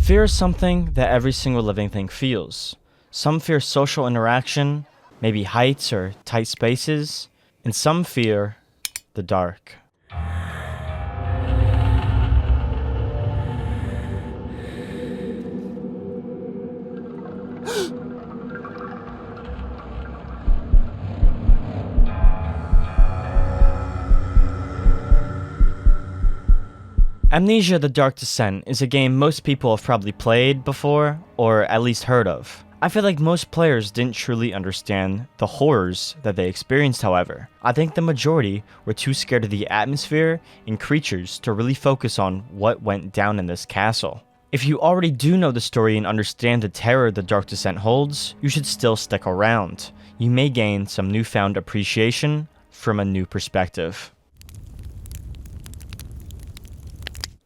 Fear is something that every single living thing feels. Some fear social interaction, maybe heights or tight spaces, and some fear the dark. Amnesia: The Dark Descent is a game most people have probably played before, or at least heard of. I feel like most players didn't truly understand the horrors that they experienced, however. I think the majority were too scared of the atmosphere and creatures to really focus on what went down in this castle. If you already do know the story and understand the terror the Dark Descent holds, you should still stick around. You may gain some newfound appreciation from a new perspective.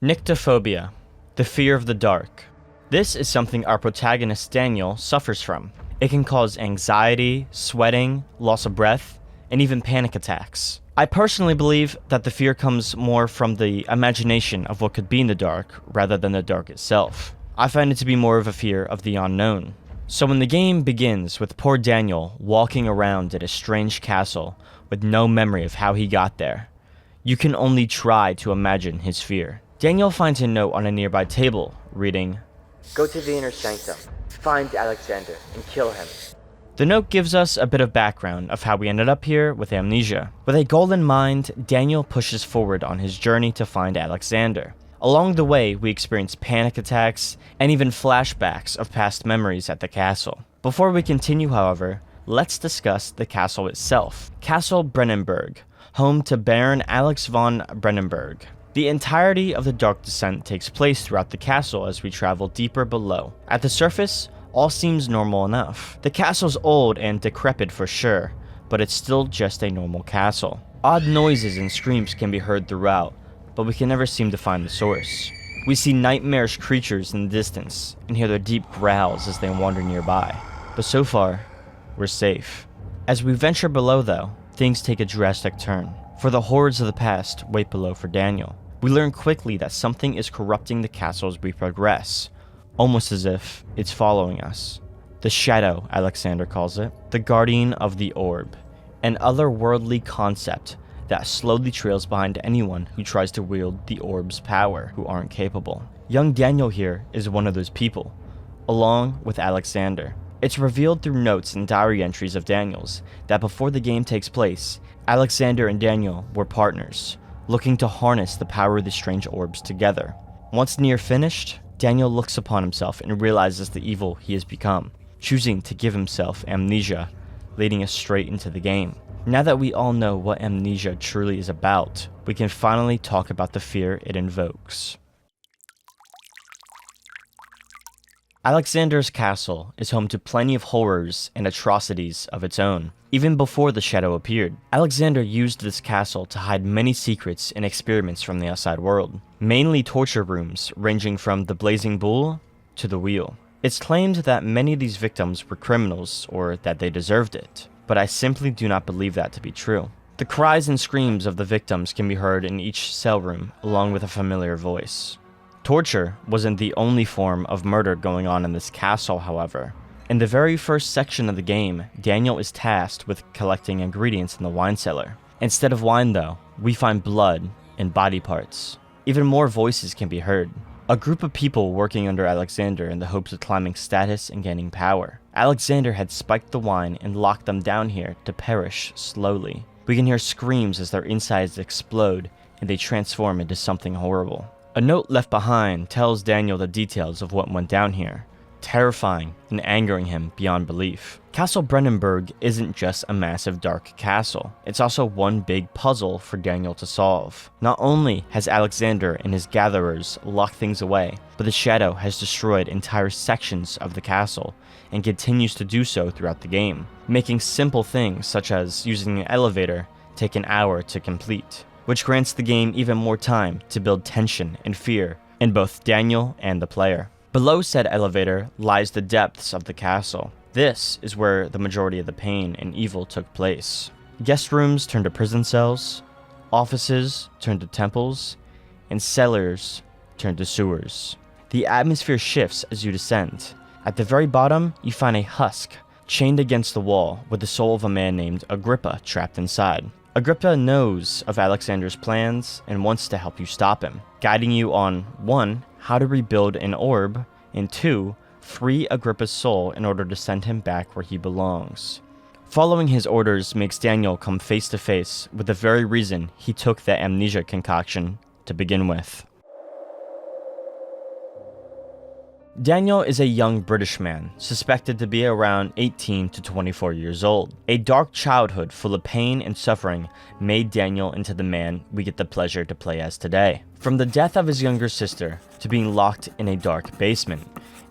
Nyctophobia, the fear of the dark. This is something our protagonist Daniel suffers from. It can cause anxiety, sweating, loss of breath, and even panic attacks. I personally believe that the fear comes more from the imagination of what could be in the dark rather than the dark itself. I find it to be more of a fear of the unknown. So when the game begins with poor Daniel walking around in a strange castle with no memory of how he got there, you can only try to imagine his fear. Daniel finds a note on a nearby table, reading, "Go to the inner sanctum, find Alexander, and kill him." The note gives us a bit of background of how we ended up here with amnesia. With a goal in mind, Daniel pushes forward on his journey to find Alexander. Along the way, we experience panic attacks and even flashbacks of past memories at the castle. Before we continue, however, let's discuss the castle itself. Castle Brennenburg, home to Baron Alex von Brennenburg. The entirety of the Dark Descent takes place throughout the castle as we travel deeper below. At the surface, all seems normal enough. The castle's old and decrepit for sure, but it's still just a normal castle. Odd noises and screams can be heard throughout, but we can never seem to find the source. We see nightmarish creatures in the distance and hear their deep growls as they wander nearby. But so far, we're safe. As we venture below though, things take a drastic turn. For the horrors of the past wait below for Daniel. We learn quickly that something is corrupting the castle as we progress, almost as if it's following us. The Shadow, Alexander calls it, the Guardian of the Orb, an otherworldly concept that slowly trails behind anyone who tries to wield the orb's power, who aren't capable. Young Daniel here is one of those people, along with Alexander. It's revealed through notes and diary entries of Daniel's that before the game takes place, Alexander and Daniel were partners, looking to harness the power of the strange orbs together. Once near finished, Daniel looks upon himself and realizes the evil he has become, choosing to give himself amnesia, leading us straight into the game. Now that we all know what amnesia truly is about, we can finally talk about the fear it invokes. Alexander's castle is home to plenty of horrors and atrocities of its own. Even before the Shadow appeared, Alexander used this castle to hide many secrets and experiments from the outside world, mainly torture rooms ranging from the Blazing Bull to the Wheel. It's claimed that many of these victims were criminals or that they deserved it, but I simply do not believe that to be true. The cries and screams of the victims can be heard in each cell room, along with a familiar voice. Torture wasn't the only form of murder going on in this castle, however. In the very first section of the game, Daniel is tasked with collecting ingredients in the wine cellar. Instead of wine though, we find blood and body parts. Even more voices can be heard. A group of people working under Alexander in the hopes of climbing status and gaining power. Alexander had spiked the wine and locked them down here to perish slowly. We can hear screams as their insides explode and they transform into something horrible. A note left behind tells Daniel the details of what went down here, terrifying and angering him beyond belief. Castle Brennenburg isn't just a massive dark castle, it's also one big puzzle for Daniel to solve. Not only has Alexander and his gatherers locked things away, but the Shadow has destroyed entire sections of the castle and continues to do so throughout the game, making simple things such as using an elevator take an hour to complete, which grants the game even more time to build tension and fear in both Daniel and the player. Below said elevator lies the depths of the castle. This is where the majority of the pain and evil took place. Guest rooms turned to prison cells, offices turned to temples, and cellars turned to sewers. The atmosphere shifts as you descend. At the very bottom, you find a husk, chained against the wall, with the soul of a man named Agrippa trapped inside. Agrippa knows of Alexander's plans and wants to help you stop him, guiding you on 1. How to rebuild an orb, and 2. Free Agrippa's soul in order to send him back where he belongs. Following his orders makes Daniel come face to face with the very reason he took that amnesia concoction to begin with. Daniel is a young British man, suspected to be around 18 to 24 years old. A dark childhood full of pain and suffering made Daniel into the man we get the pleasure to play as today. From the death of his younger sister to being locked in a dark basement,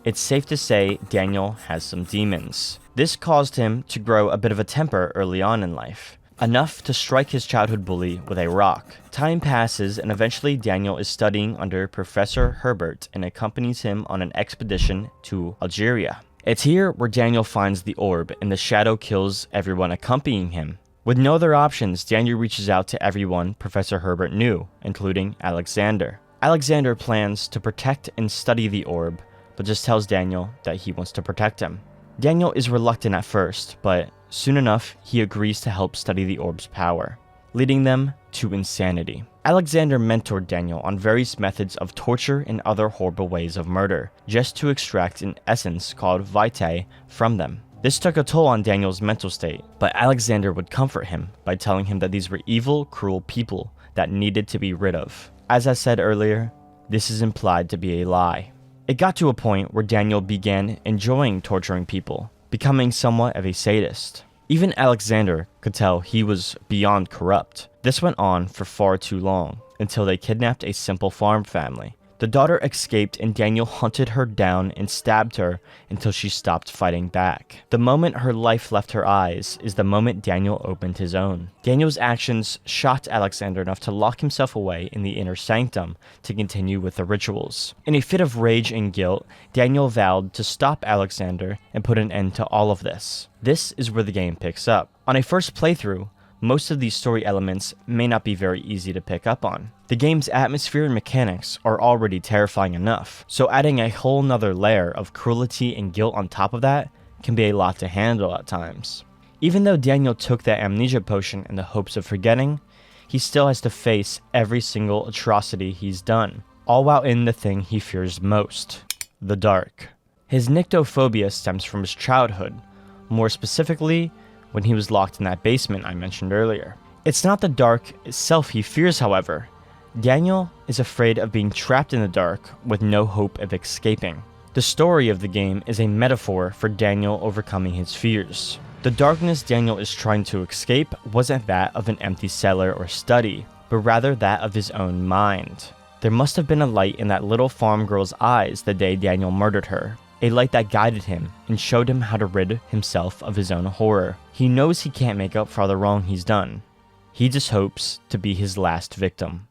it's safe to say Daniel has some demons. This caused him to grow a bit of a temper early on in life, enough to strike his childhood bully with a rock. Time passes and eventually Daniel is studying under Professor Herbert and accompanies him on an expedition to Algeria. It's here where Daniel finds the orb and the shadow kills everyone accompanying him. With no other options, Daniel reaches out to everyone Professor Herbert knew, including Alexander. Alexander plans to protect and study the orb, but just tells Daniel that he wants to protect him. Daniel is reluctant at first, but soon enough, he agrees to help study the orb's power, leading them to insanity. Alexander mentored Daniel on various methods of torture and other horrible ways of murder, just to extract an essence called vitae from them. This took a toll on Daniel's mental state, but Alexander would comfort him by telling him that these were evil, cruel people that needed to be rid of. As I said earlier, this is implied to be a lie. It got to a point where Daniel began enjoying torturing people, becoming somewhat of a sadist. Even Alexander could tell he was beyond corrupt. This went on for far too long, until they kidnapped a simple farm family. The daughter escaped and Daniel hunted her down and stabbed her until she stopped fighting back. The moment her life left her eyes is the moment Daniel opened his own. Daniel's actions shocked Alexander enough to lock himself away in the inner sanctum to continue with the rituals. In a fit of rage and guilt, Daniel vowed to stop Alexander and put an end to all of this. This is where the game picks up. On a first playthrough, most of these story elements may not be very easy to pick up on. The game's atmosphere and mechanics are already terrifying enough, so adding a whole nother layer of cruelty and guilt on top of that can be a lot to handle at times. Even though Daniel took that amnesia potion in the hopes of forgetting, he still has to face every single atrocity he's done, all while in the thing he fears most, the dark. His nyctophobia stems from his childhood, more specifically, when he was locked in that basement I mentioned earlier. It's not the dark itself he fears, however. Daniel is afraid of being trapped in the dark with no hope of escaping. The story of the game is a metaphor for Daniel overcoming his fears. The darkness Daniel is trying to escape wasn't that of an empty cellar or study, but rather that of his own mind. There must have been a light in that little farm girl's eyes the day Daniel murdered her. A light that guided him and showed him how to rid himself of his own horror. He knows he can't make up for all the wrong he's done. He just hopes to be his last victim.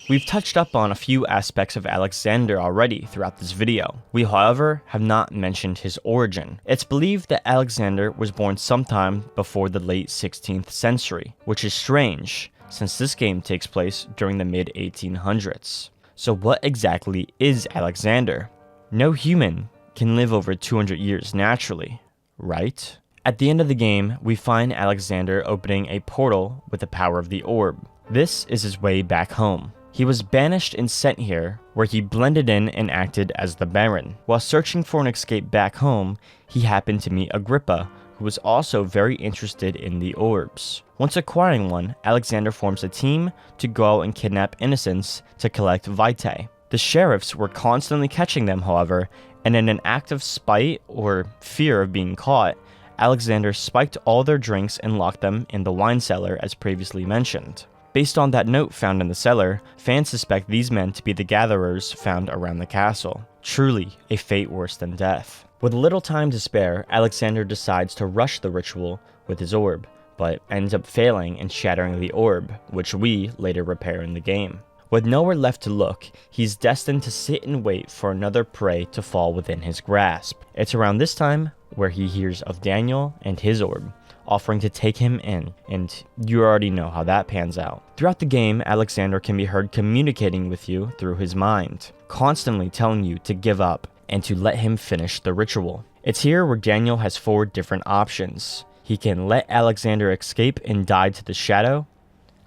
We've touched up on a few aspects of Alexander already throughout this video. We, however, have not mentioned his origin. It's believed that Alexander was born sometime before the late 16th century, which is strange, since this game takes place during the mid-1800s. So what exactly is Alexander? No human can live over 200 years naturally, right? At the end of the game, we find Alexander opening a portal with the power of the orb. This is his way back home. He was banished and sent here, where he blended in and acted as the Baron. While searching for an escape back home, he happened to meet Agrippa, who was also very interested in the orbs. Once acquiring one, Alexander forms a team to go out and kidnap innocents to collect vitae. The sheriffs were constantly catching them, however, and in an act of spite or fear of being caught, Alexander spiked all their drinks and locked them in the wine cellar as previously mentioned. Based on that note found in the cellar, fans suspect these men to be the gatherers found around the castle. Truly a fate worse than death. With little time to spare, Alexander decides to rush the ritual with his orb, but ends up failing and shattering the orb, which we later repair in the game. With nowhere left to look, he's destined to sit and wait for another prey to fall within his grasp. It's around this time where he hears of Daniel and his orb, offering to take him in, and you already know how that pans out. Throughout the game, Alexander can be heard communicating with you through his mind, constantly telling you to give up and to let him finish the ritual. It's here where Daniel has 4 different options. He can let Alexander escape and die to the shadow,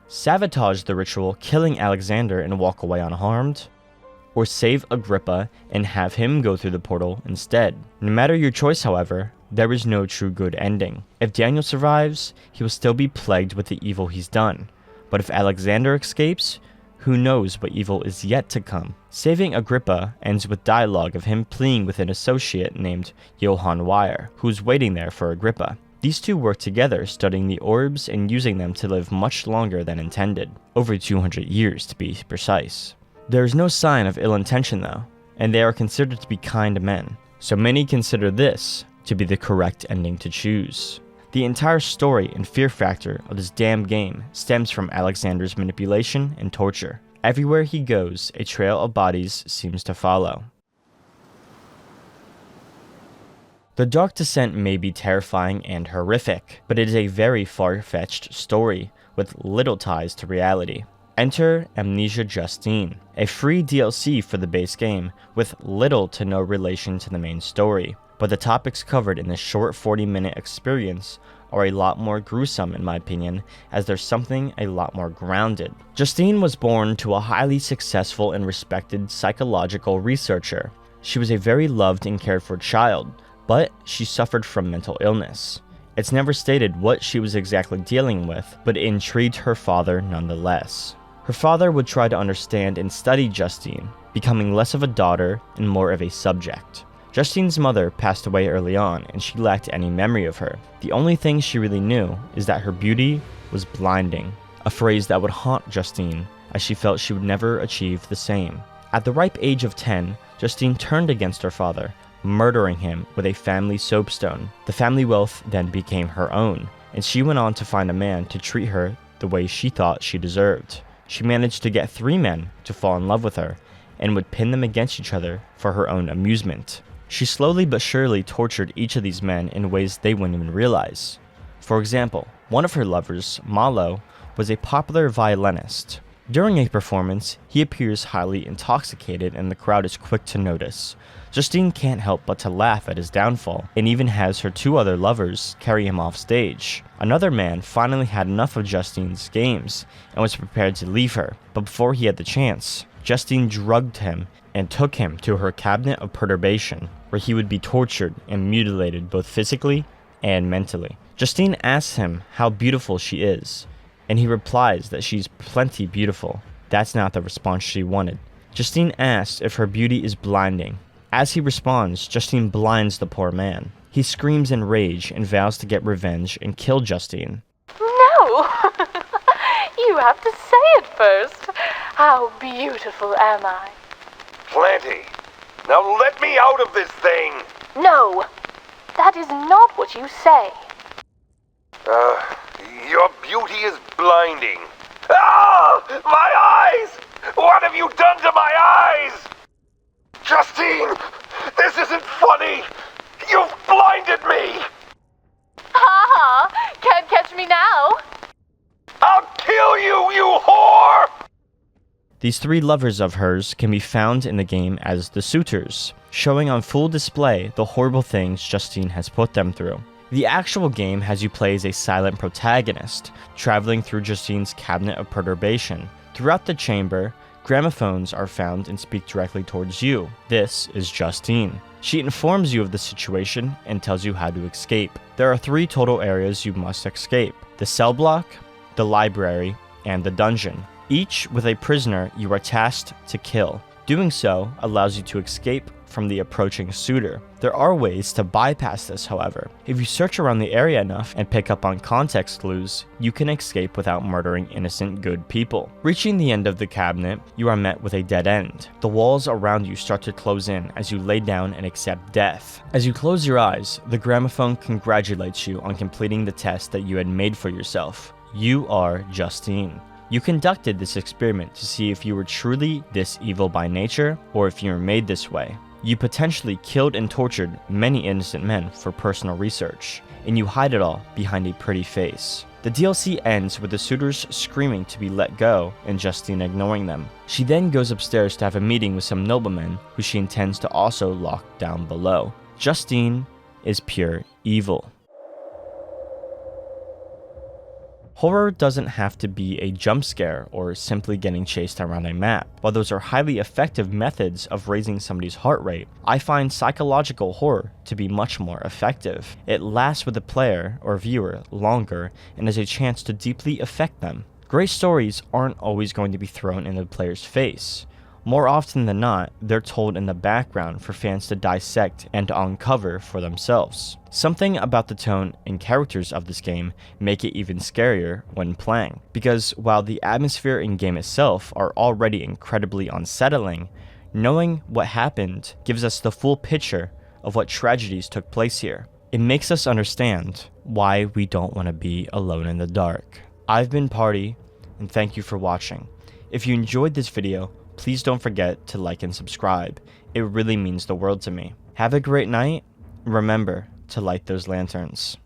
sabotage the ritual, killing Alexander and walk away unharmed, or save Agrippa and have him go through the portal instead. No matter your choice, however, there is no true good ending. If Daniel survives, he will still be plagued with the evil he's done. But if Alexander escapes, who knows what evil is yet to come. Saving Agrippa ends with dialogue of him pleading with an associate named Johann Weyer, who's waiting there for Agrippa. These two work together, studying the orbs and using them to live much longer than intended, over 200 years to be precise. There is no sign of ill intention though, and they are considered to be kind men, so many consider this to be the correct ending to choose. The entire story and fear factor of this damn game stems from Alexander's manipulation and torture. Everywhere he goes, a trail of bodies seems to follow. The Dark Descent may be terrifying and horrific, but it is a very far-fetched story with little ties to reality. Enter Amnesia Justine, a free DLC for the base game with little to no relation to the main story, but the topics covered in this short 40-minute experience are a lot more gruesome in my opinion, as there's something a lot more grounded. Justine was born to a highly successful and respected psychological researcher. She was a very loved and cared for child, but she suffered from mental illness. It's never stated what she was exactly dealing with, but it intrigued her father nonetheless. Her father would try to understand and study Justine, becoming less of a daughter and more of a subject. Justine's mother passed away early on, and she lacked any memory of her. The only thing she really knew is that her beauty was blinding, a phrase that would haunt Justine, as she felt she would never achieve the same. At the ripe age of 10, Justine turned against her father, murdering him with a family soapstone. The family wealth then became her own, and she went on to find a man to treat her the way she thought she deserved. She managed to get 3 men to fall in love with her, and would pin them against each other for her own amusement. She slowly but surely tortured each of these men in ways they wouldn't even realize. For example, one of her lovers, Malo, was a popular violinist. During a performance, he appears highly intoxicated and the crowd is quick to notice. Justine can't help but to laugh at his downfall, and even has her 2 other lovers carry him off stage. Another man finally had enough of Justine's games and was prepared to leave her, but before he had the chance, Justine drugged him and took him to her cabinet of perturbation, where he would be tortured and mutilated both physically and mentally. Justine asks him how beautiful she is, and he replies that she's plenty beautiful. That's not the response she wanted. Justine asks if her beauty is blinding. As he responds, Justine blinds the poor man. He screams in rage and vows to get revenge and kill Justine. No! You have to say it first. How beautiful am I? Plenty. Now let me out of this thing! No! That is not what you say. Your beauty is blinding. Ah! My eyes! What have you done to my eyes? Justine! This isn't funny! You've blinded me! Ha ha! Can't catch me now! I'll kill you, you whore! These 3 lovers of hers can be found in the game as the Suitors, showing on full display the horrible things Justine has put them through. The actual game has you play as a silent protagonist, traveling through Justine's cabinet of perturbation. Throughout the chamber, gramophones are found and speak directly towards you. This is Justine. She informs you of the situation and tells you how to escape. There are 3 total areas you must escape: the cell block, the library, and the dungeon, each with a prisoner you are tasked to kill. Doing so allows you to escape from the approaching suitor. There are ways to bypass this, however. If you search around the area enough and pick up on context clues, you can escape without murdering innocent good people. Reaching the end of the cabinet, you are met with a dead end. The walls around you start to close in as you lay down and accept death. As you close your eyes, the gramophone congratulates you on completing the test that you had made for yourself. You are Justine. You conducted this experiment to see if you were truly this evil by nature, or if you were made this way. You potentially killed and tortured many innocent men for personal research, and you hide it all behind a pretty face. The DLC ends with the suitors screaming to be let go and Justine ignoring them. She then goes upstairs to have a meeting with some noblemen who she intends to also lock down below. Justine is pure evil. Horror doesn't have to be a jump scare or simply getting chased around a map. While those are highly effective methods of raising somebody's heart rate, I find psychological horror to be much more effective. It lasts with the player or viewer longer and has a chance to deeply affect them. Great stories aren't always going to be thrown in the player's face. More often than not, they're told in the background for fans to dissect and to uncover for themselves. Something about the tone and characters of this game make it even scarier when playing, because while the atmosphere and game itself are already incredibly unsettling, knowing what happened gives us the full picture of what tragedies took place here. It makes us understand why we don't want to be alone in the dark. I've been Party, and thank you for watching. If you enjoyed this video, please don't forget to like and subscribe. It really means the world to me. Have a great night. Remember to light those lanterns.